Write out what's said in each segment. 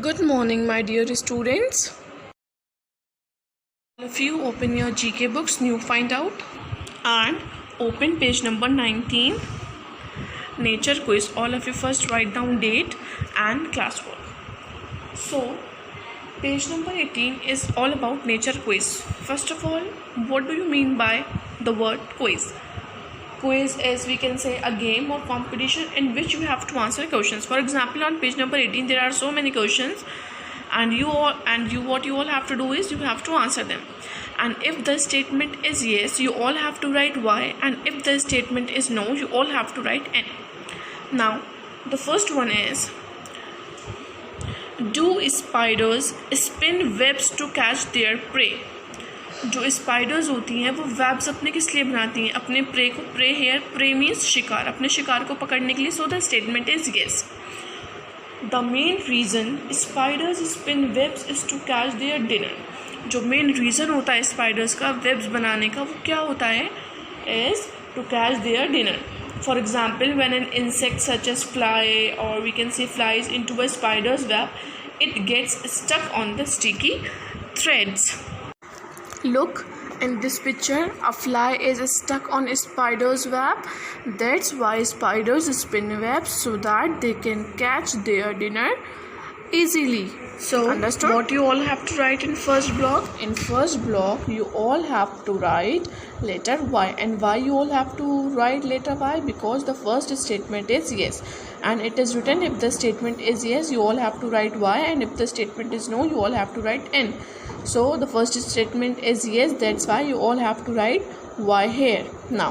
Good morning, my dear students. All of you open your GK books, New Find Out, and open page number 19, Nature Quiz. All of you first write down date and classwork. So, page number 18 is all about Nature Quiz. First of all, what do you mean by the word quiz? Quiz is, we can say, a game or competition in which you have to answer questions. For example, on page number 18 there are so many questions, and what you all have to do is you have to answer them. And if the statement is yes, you all have to write Y, and if the statement is no, you all have to write N. Now the first one is, do spiders spin webs to catch their prey? जो spiders होती हैं वो webs अपने किस लिए बनाती हैं? अपने प्रे को, प्रे हेयर, प्रे मीन्स शिकार, अपने शिकार को पकड़ने के लिए. So the statement is yes. The main reason spiders spin webs is to catch their dinner. जो मेन रीज़न होता है स्पाइडर्स का वेब्स बनाने का, वो क्या होता है? Is to catch their dinner. For example, when an insect such as fly और we can say flies into a spider's web, it gets stuck on the sticky threads. Look, in this picture, a fly is stuck on a spider's web. That's why spiders spin webs so that they can catch their dinner easily. So, understood? What you all have to write in first block? In first block, you all have to write letter Y. And why you all have to write letter Y? Because the first statement is yes. And it is written, if the statement is yes, you all have to write Y. And if the statement is no, you all have to write N. So, the first statement is yes. That's why you all have to write Y here. Now,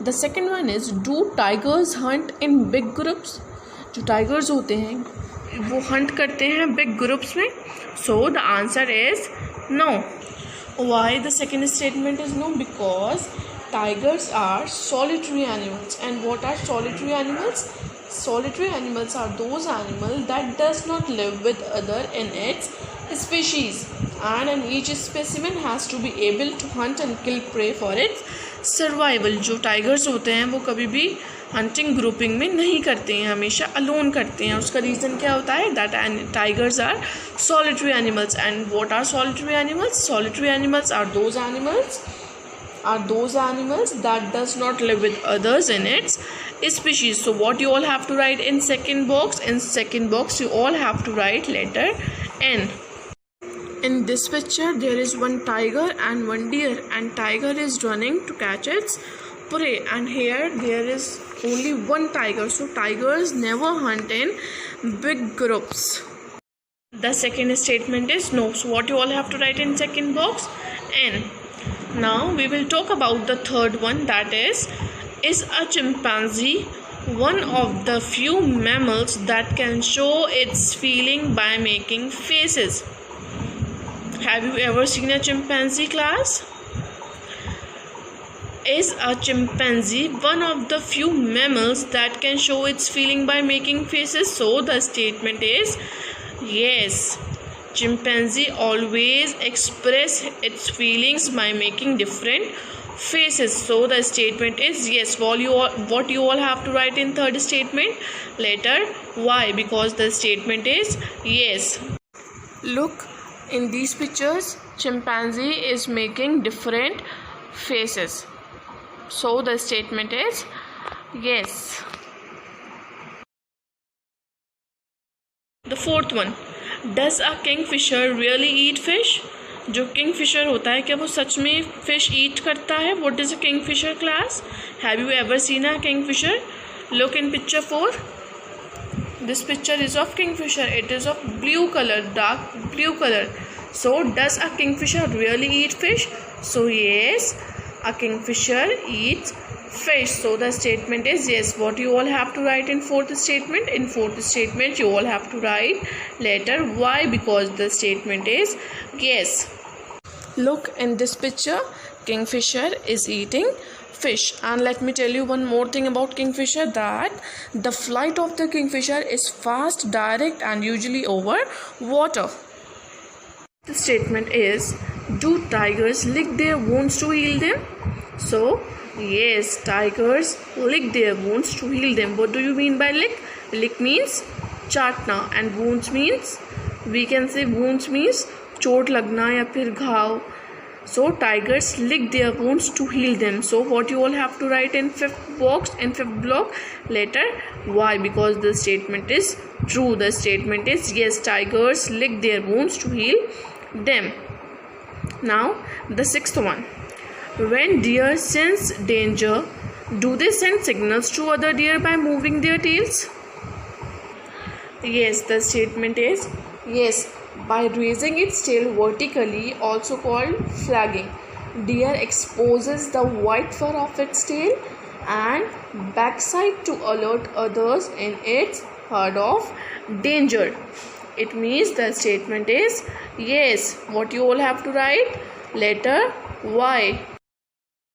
the second one is, do tigers hunt in big groups? जो tigers होते हैं वो hunt करते हैं big groups में. So, the answer is no. Why the second statement is no? Because tigers are solitary animals. And what are solitary animals? Solitary animals are those animals that does not live with other in its species, and each specimen has to be able to hunt and kill prey for its survival. जो tigers होते हैं वो कभी भी hunting grouping में नहीं करते हैं, हमेशा अलोन करते हैं. उसका रीज़न क्या होता है? That tigers are solitary animals. And what are solitary animals? Solitary animals are those animals that does not live with others in its species. So what you all have to write in second box? In second box you all have to write letter N. In this picture there is one tiger and one deer, and tiger is running to catch its prey, and here there is only one tiger. So tigers never hunt in big groups. The second statement is no. So what you all have to write in second box? N. Now we will talk about the third one, that is a chimpanzee one of the few mammals that can show its feeling by making faces? Have you ever seen a chimpanzee, class? Is a chimpanzee one of the few mammals that can show its feeling by making faces? So the statement is yes. Chimpanzee always express its feelings by making different faces. So the statement is yes. What you all have to write in third statement? Letter Y, because the statement is yes. Look, in these pictures, chimpanzee is making different faces. So the statement is yes. The fourth one, does a kingfisher really eat fish? जो Kingfisher होता है क्या वो सच में fish ईट करता है? What is a kingfisher, class? Have you ever seen a kingfisher? Look in picture 4. This picture is of kingfisher. It is of blue color, dark blue color. So does a kingfisher really eat fish? So yes, a kingfisher eats fish. So the statement is yes. What you all have to write in fourth statement? In fourth statement you all have to write letter Y, because the statement is yes. Look, in this picture kingfisher is eating fish. And let me tell you one more thing about kingfisher, that the flight of the kingfisher is fast, direct, and usually over water. The statement is, do tigers lick their wounds to heal them? So yes, tigers lick their wounds to heal them. What do you mean by lick? Lick means चाटना and wounds means we can say wounds means चोट लगना या फिर घाव. So tigers lick their wounds to heal them. So what you all have to write in fifth block, letter Y, because the statement is true. The statement is yes, tigers lick their wounds to heal them. Now the sixth one. When deer sense danger, do they send signals to other deer by moving their tails? Yes, the statement is yes, by raising its tail vertically, also called flagging. Deer exposes the white fur of its tail and backside to alert others in its herd of danger. It means the statement is yes. What you all have to write? Letter Y.